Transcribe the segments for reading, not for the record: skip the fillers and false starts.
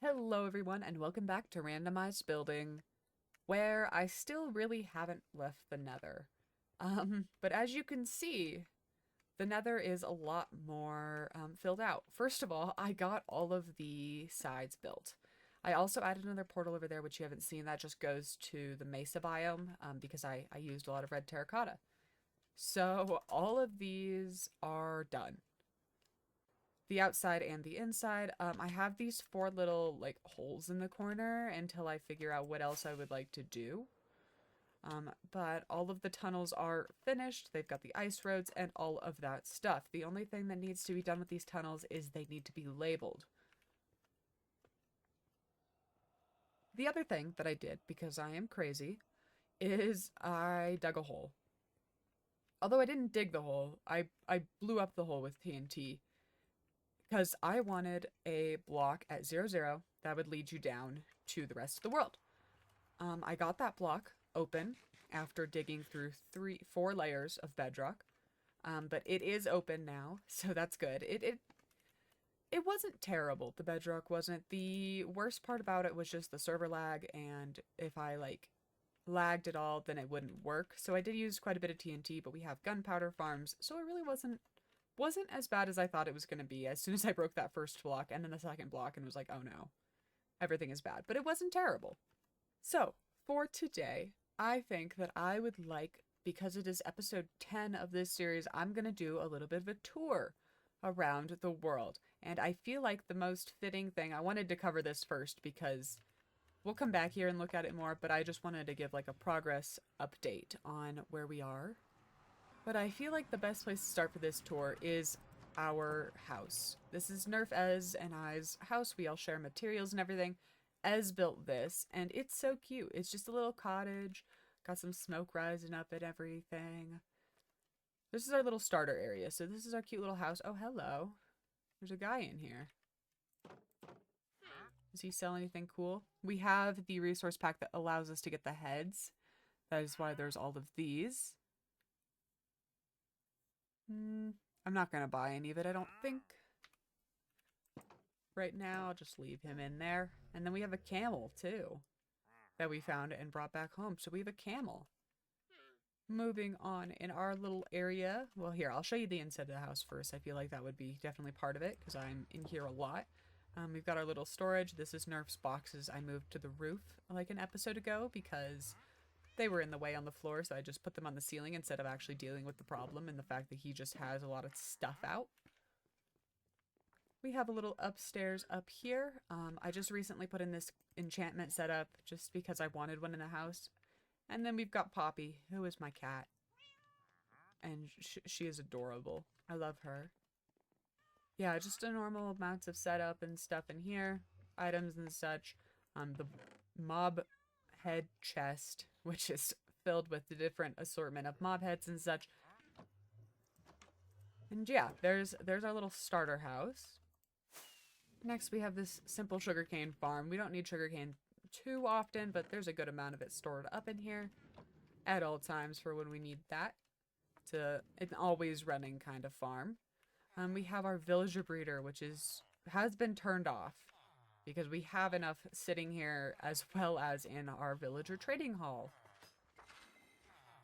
Hello everyone and welcome back to Randomized Building, where I still really haven't left the Nether. But as you can see, the Nether is a lot more filled out. First of all, I got all of the sides built. I also added another portal over there, which you haven't seen. That just goes to the Mesa biome because I used a lot of red terracotta. So all of these are done, the outside and the inside. I have these four little like holes in the corner until I figure out what else I would like to do. But all of the tunnels are finished. They've got the ice roads and all of that stuff. The only thing that needs to be done with these tunnels is they need to be labeled. The other thing that I did, because I am crazy, is I dug a hole. Although I didn't dig the hole, I blew up the hole with TNT because I wanted a block at 0, 0 that would lead you down to the rest of the world. I got that block open after digging through 4 layers of bedrock, but it is open now, so that's good. It wasn't terrible. The bedrock wasn't. The worst part about it was just the server lag, and if I lagged at all, then it wouldn't work. So I did use quite a bit of TNT, but we have gunpowder farms, so it really wasn't as bad as I thought it was going to be as soon as I broke that first block and then the second block and was like, oh no, everything is bad. But it wasn't terrible. So, for today, I think that I would like, because it is episode 10 of this series, I'm going to do a little bit of a tour around the world. And I feel like the most fitting thing, I wanted to cover this first because we'll come back here and look at it more, but I just wanted to give like a progress update on where we are. But I feel like the best place to start for this tour is our house. This is Nerf Ez and I's house. We all share materials and everything. Ez built this, and it's so cute. It's just a little cottage. Got some smoke rising up and everything. This is our little starter area. So this is our cute little house. Oh, hello. There's a guy in here. Does he sell anything cool? We have the resource pack that allows us to get the heads. That is why there's all of these. I'm not going to buy any of it, I don't think. Right now, I'll just leave him in there. And then we have a camel, too, that we found and brought back home. So we have a camel. Moving on in our little area. Well, here, I'll show you the inside of the house first. I feel like that would be definitely part of it because I'm in here a lot. We've got our little storage. This is Nerf's boxes. I moved to the roof like an episode ago because they were in the way on the floor, so I just put them on the ceiling instead of actually dealing with the problem and the fact that he just has a lot of stuff out. We have a little upstairs up here. I just recently put in this enchantment setup just because I wanted one in the house. And then we've got Poppy, who is my cat. And she is adorable. I love her. Yeah, just a normal amounts of setup and stuff in here. Items and such. The mob head chest, which is filled with the different assortment of mob heads and such. And yeah, there's our little starter house. Next, we have this simple sugarcane farm. We don't need sugarcane too often, but there's a good amount of it stored up in here at all times for when we need that. It's an always running kind of farm. We have our villager breeder, which has been turned off because we have enough sitting here as well as in our villager trading hall.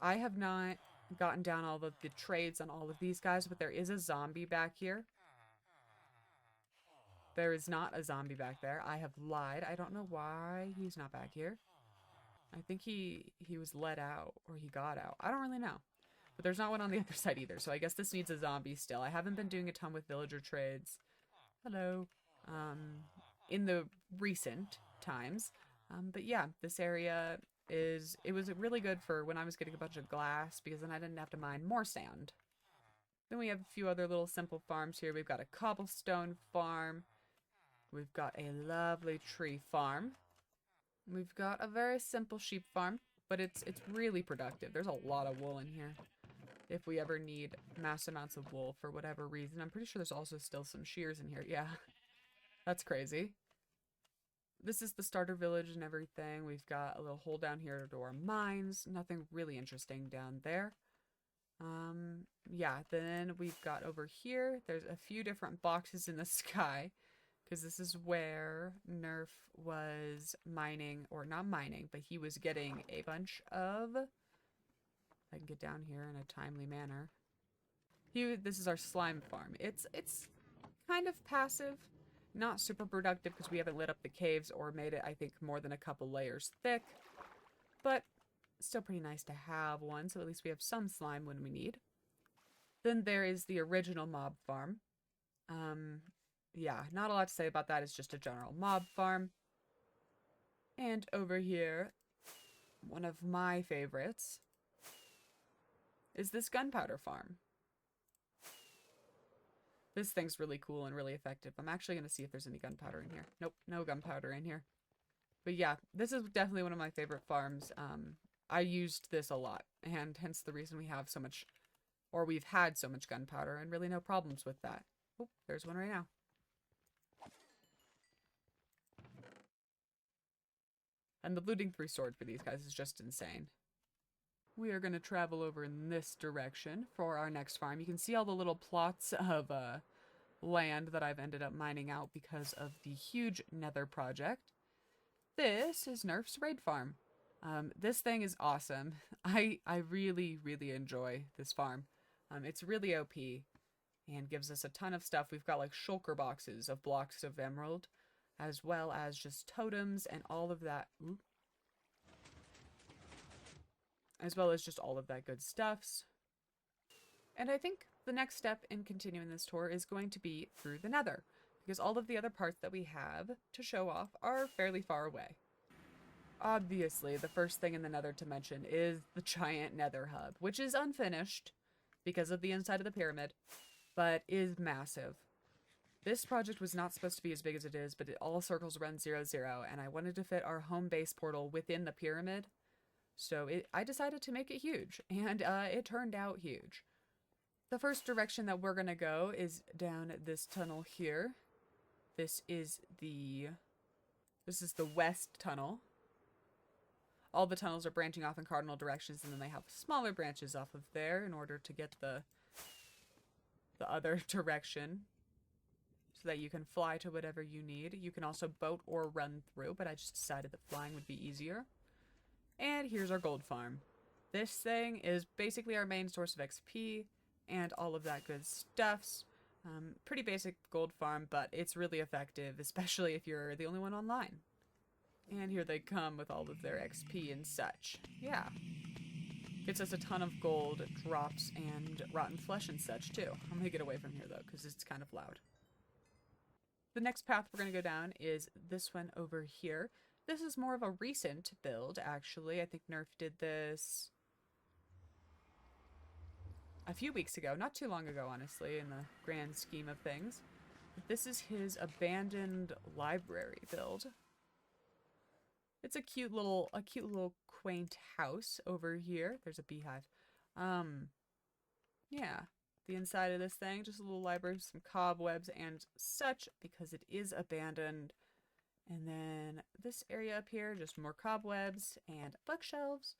I have not gotten down all of the trades on all of these guys, but there is a zombie back here. There is not a zombie back there. I have lied. I don't know why he's not back here. I think he was let out or he got out. I don't really know. But there's not one on the other side either, so I guess this needs a zombie still. I haven't been doing a ton with villager trades. Hello. In the recent times. But yeah, this area it was really good for when I was getting a bunch of glass because then I didn't have to mine more sand. Then we have a few other little simple farms here. We've got a cobblestone farm. We've got a lovely tree farm. We've got a very simple sheep farm, but it's really productive. There's a lot of wool in here. If we ever need mass amounts of wool for whatever reason. I'm pretty sure there's also still some shears in here. Yeah, that's crazy. This is the starter village and everything. We've got a little hole down here to our mines. Nothing really interesting down there. Yeah, then we've got over here, there's a few different boxes in the sky because this is where Nerf was mining, or not mining, but he was getting a bunch of... I can get down here in a timely manner. This is our slime farm. It's kind of passive, not super productive because we haven't lit up the caves or made it, I think, more than a couple layers thick, but still pretty nice to have one, so at least we have some slime when we need. Then there is the original mob farm. Yeah, not a lot to say about that. It's just a general mob farm. And over here, one of my favorites is this gunpowder farm. This thing's really cool and really effective. I'm actually going to see if there's any gunpowder in here. Nope, no gunpowder in here. But yeah, this is definitely one of my favorite farms. I used this a lot, and hence the reason we have so much, or we've had so much gunpowder, and really no problems with that. Oh, there's one right now. And the looting 3 swords for these guys is just insane. We are going to travel over in this direction for our next farm. You can see all the little plots of land that I've ended up mining out because of the huge Nether project. This is Nerf's raid farm. This thing is awesome. I really, really enjoy this farm. It's really OP and gives us a ton of stuff. We've got like shulker boxes of blocks of emerald, as well as just totems and all of that. Ooh. As well as just all of that good stuffs. And I think the next step in continuing this tour is going to be through the Nether, because all of the other parts that we have to show off are fairly far away. Obviously, the first thing in the Nether to mention is the giant Nether hub, which is unfinished because of the inside of the pyramid, but is massive. This project was not supposed to be as big as it is, but it all circles around 0, 0, and I wanted to fit our home base portal within the pyramid, so I decided to make it huge, and it turned out huge. The first direction that we're going to go is down this tunnel here. This is the west tunnel. All the tunnels are branching off in cardinal directions, and then they have smaller branches off of there in order to get the other direction, so that you can fly to whatever you need. You can also boat or run through, but I just decided that flying would be easier. And here's our gold farm. This thing is basically our main source of XP and all of that good stuffs. Pretty basic gold farm, but it's really effective, especially if you're the only one online. And here they come with all of their XP and such. Yeah. Gets us a ton of gold, drops, and rotten flesh and such, too. I'm gonna get away from here, though, because it's kind of loud. The next path we're gonna go down is this one over here. This is more of a recent build, actually. I think Nerf did this a few weeks ago. Not too long ago, honestly, in the grand scheme of things. But this is his abandoned library build. It's a cute little quaint house over here. There's a beehive. Yeah. The inside of this thing, just a little library, some cobwebs and such, because it is abandoned. And then this area up here, just more cobwebs and bookshelves,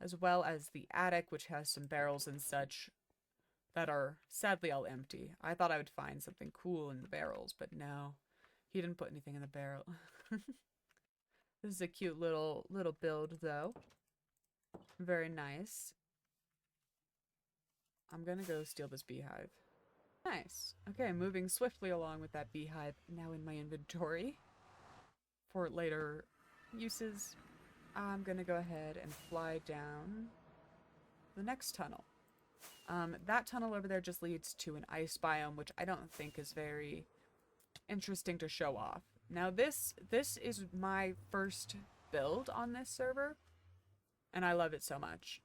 as well as the attic, which has some barrels and such that are sadly all empty. I thought I would find something cool in the barrels, but no, he didn't put anything in the barrel. This is a cute little build, though. Very nice. I'm gonna go steal this beehive. Nice. Okay, moving swiftly along with that beehive now in my inventory for later uses. I'm gonna go ahead and fly down the next tunnel. That tunnel over there just leads to an ice biome, which I don't think is very interesting to show off. Now this is my first build on this server, and I love it so much.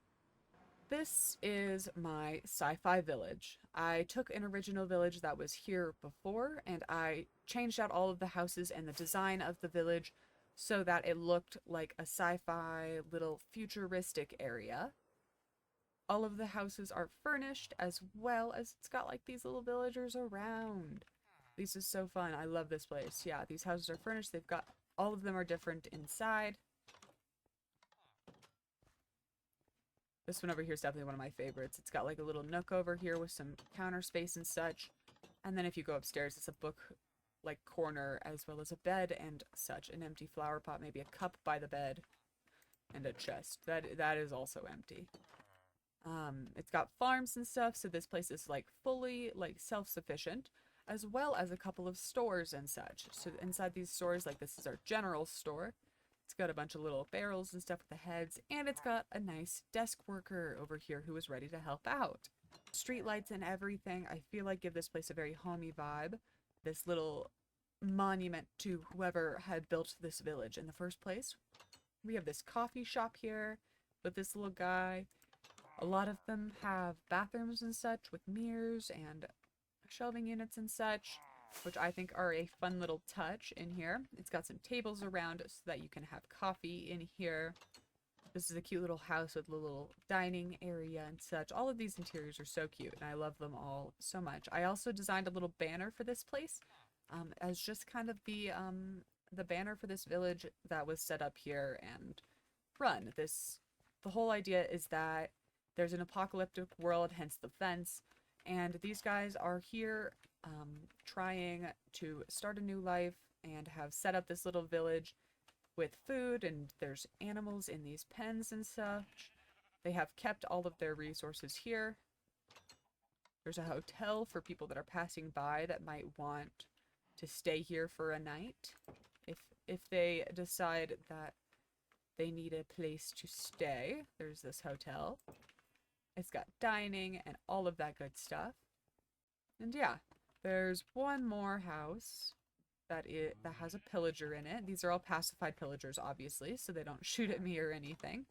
This is my SciFi Village. I took an original village that was here before, and I changed out all of the houses and the design of the village so that it looked like a sci-fi little futuristic area. All of the houses are furnished, as well as it's got like these little villagers around. This is so fun. I love this place. Yeah, these houses are furnished. They've got, all of them are different inside. This one over here is definitely one of my favorites. It's got like a little nook over here with some counter space and such. And then if you go upstairs, it's a book like corner, as well as a bed and such, an empty flower pot, maybe a cup by the bed, and a chest. That is also empty. It's got farms and stuff, so this place is like fully like self-sufficient, as well as a couple of stores and such. So inside these stores, like this is our general store. It's got a bunch of little barrels and stuff with the heads, and it's got a nice desk worker over here who is ready to help out. Street lights and everything, I feel like give this place a very homey vibe. This little monument to whoever had built this village in the first place. We have this coffee shop here with this little guy. A lot of them have bathrooms and such with mirrors and shelving units and such, which I think are a fun little touch in here. It's got some tables around so that you can have coffee in here. This is a cute little house with a little dining area and such. All of these interiors are so cute, and I love them all so much. I also designed a little banner for this place, as just kind of the banner for this village that was set up here and run. The whole idea is that there's an apocalyptic world, hence the fence, and these guys are here trying to start a new life and have set up this little village with food, and there's animals in these pens and such. They have kept all of their resources here. There's a hotel for people that are passing by that might want to stay here for a night. If they decide that they need a place to stay, there's this hotel. It's got dining and all of that good stuff. And yeah, there's one more house that has a pillager in it. These are all pacified pillagers, obviously, so they don't shoot at me or anything.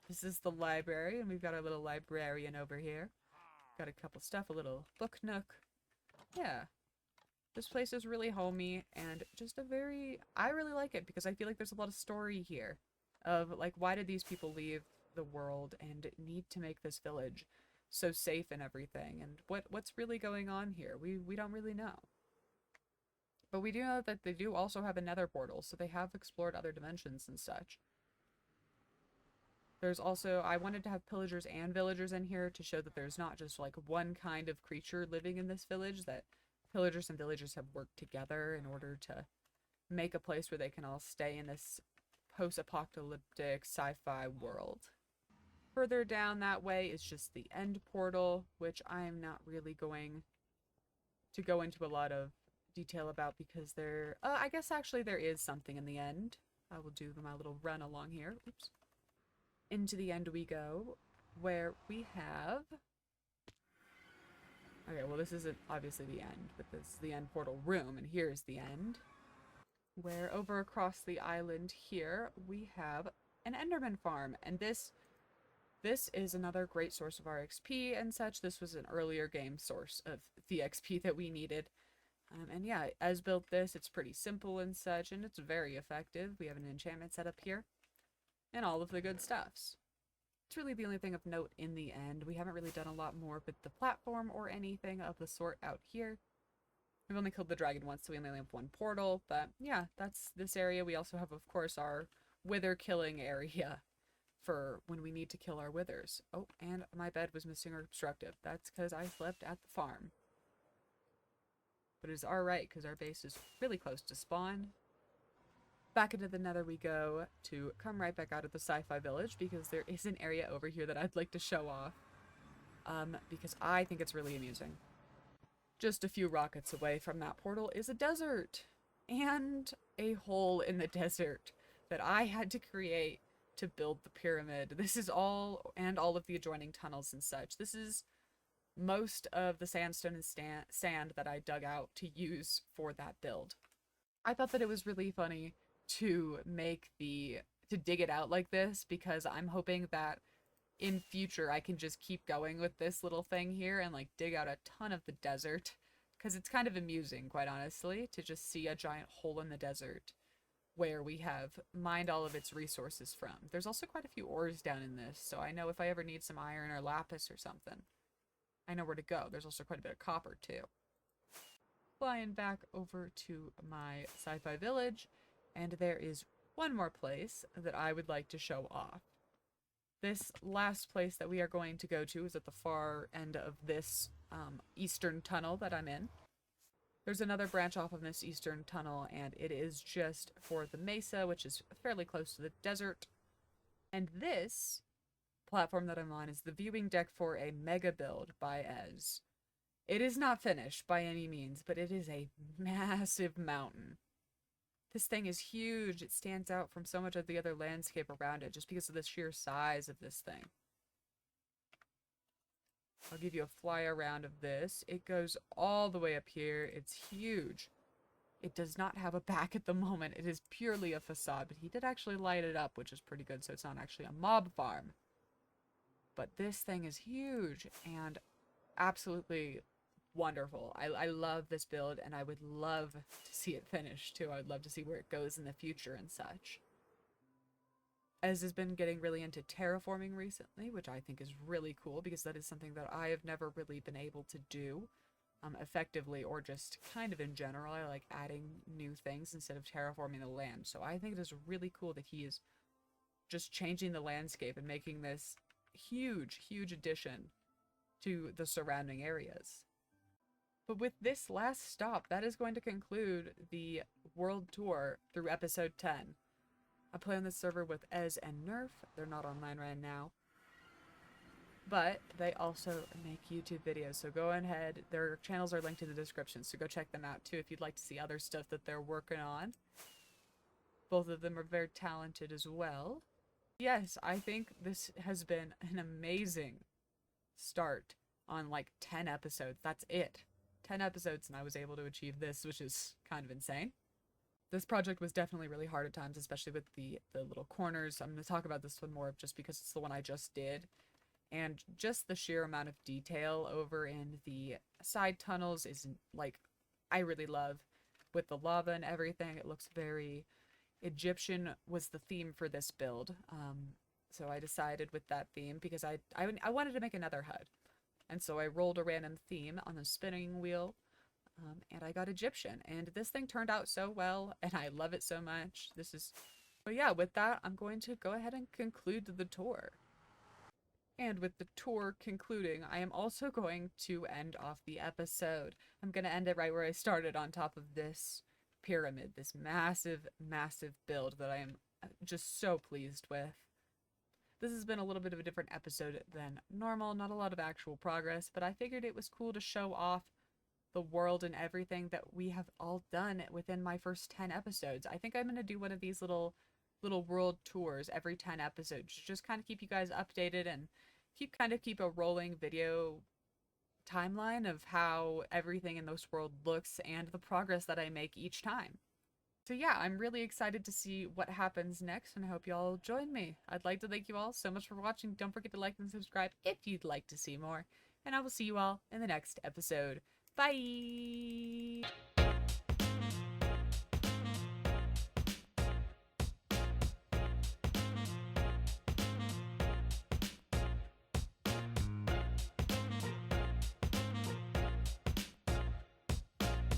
This is the library, and we've got our little librarian over here. Got a couple stuff, a little book nook. Yeah. This place is really homey, and just I really like it because I feel like there's a lot of story here of, like, why did these people leave the world and need to make this village so safe and everything, and what's really going on here? We don't really know. But we do know that they do also have a nether portal, so they have explored other dimensions and such. There's also, I wanted to have pillagers and villagers in here to show that there's not just like one kind of creature living in this village, that pillagers and villagers have worked together in order to make a place where they can all stay in this post-apocalyptic sci-fi world. Further down that way is just the end portal, which I'm not really going to go into a lot of detail about because I guess actually there is something in the end. I will do my little run along here. Oops. Into the end we go, where we have... Okay, well this isn't obviously the end, but this is the end portal room, and here's the end. Where over across the island here, we have an Enderman farm, and this is another great source of our XP and such. This was an earlier game source of the XP that we needed. And yeah, as built this, it's pretty simple and such, and it's very effective. We have an enchantment set up here, and all of the good stuffs. It's really the only thing of note in the end. We haven't really done a lot more with the platform or anything of the sort out here. We've only killed the dragon once, so we only have one portal, but yeah, that's this area. We also have, of course, our wither killing area for when we need to kill our withers. Oh, and my bed was missing or obstructive. That's because I slept at the farm. But it's alright, because our base is really close to spawn. Back into the nether we go to come right back out of the SciFi Village, because there is an area over here that I'd like to show off. Because I think it's really amusing. Just a few rockets away from that portal is a desert. And a hole in the desert that I had to create to build the pyramid. This is all, and all of the adjoining tunnels and such. This is most of the sandstone and sand that I dug out to use for that build. I thought that it was really funny to dig it out like this, because I'm hoping that in future I can just keep going with this little thing here and like dig out a ton of the desert, because it's kind of amusing, quite honestly, to just see a giant hole in the desert where we have mined all of its resources from. There's also quite a few ores down in this, so I know if I ever need some iron or lapis or something, I know where to go. There's also quite a bit of copper, too. Flying back over to my SciFi Village, and there is one more place that I would like to show off. This last place that we are going to go to is at the far end of this eastern tunnel that I'm in. There's another branch off of this eastern tunnel, and it is just for the mesa, which is fairly close to the desert. And this platform that I'm on is the viewing deck for a mega build by Ez. It is not finished by any means, but it is a massive mountain. This thing is huge. It stands out from so much of the other landscape around it just because of the sheer size of this thing. I'll give you a fly around of this. It goes all the way up here. It's huge. It does not have a back at the moment. It is purely a facade, but he did actually light it up, which is pretty good, so it's not actually a mob farm. But this thing is huge and absolutely wonderful. I love this build, and I would love to see it finished too. I would love to see where it goes in the future and such. Ez has been getting really into terraforming recently, which I think is really cool because that is something that I have never really been able to do effectively, or just kind of in general. I like adding new things instead of terraforming the land. So I think it is really cool that he is just changing the landscape and making this huge, huge addition to the surrounding areas. But with this last stop, that is going to conclude the world tour through episode 10. I play on this server with Ez and Nerf. They're not online right now, but they also make YouTube videos, so go ahead. Their channels are linked in the description, so go check them out too if you'd like to see other stuff that they're working on. Both of them are very talented as well. Yes, I think this has been an amazing start on like 10 episodes. That's it. 10 episodes and I was able to achieve this, which is kind of insane. This project was definitely really hard at times, especially with the little corners. I'm going to talk about this one more just because it's the one I just did. And just the sheer amount of detail over in the side tunnels is, like, I really love. With the lava and everything, it looks very Egyptian was the theme for this build. So I decided with that theme because I wanted to make another HUD. And so I rolled a random theme on the spinning wheel. And I got Egyptian, and this thing turned out so well, and I love it so much. But yeah, with that, I'm going to go ahead and conclude the tour. And with the tour concluding, I am also going to end off the episode. I'm going to end it right where I started, on top of this pyramid, this massive, massive build that I am just so pleased with. This has been a little bit of a different episode than normal, not a lot of actual progress, but I figured it was cool to show off the world and everything that we have all done within my first 10 episodes. I think I'm going to do one of these little world tours every 10 episodes, just kind of keep you guys updated and keep a rolling video timeline of how everything in this world looks and the progress that I make each time. So yeah, I'm really excited to see what happens next, and I hope y'all join me. I'd like to thank you all so much for watching. Don't forget to like and subscribe if you'd like to see more, and I will see you all in the next episode. Bye!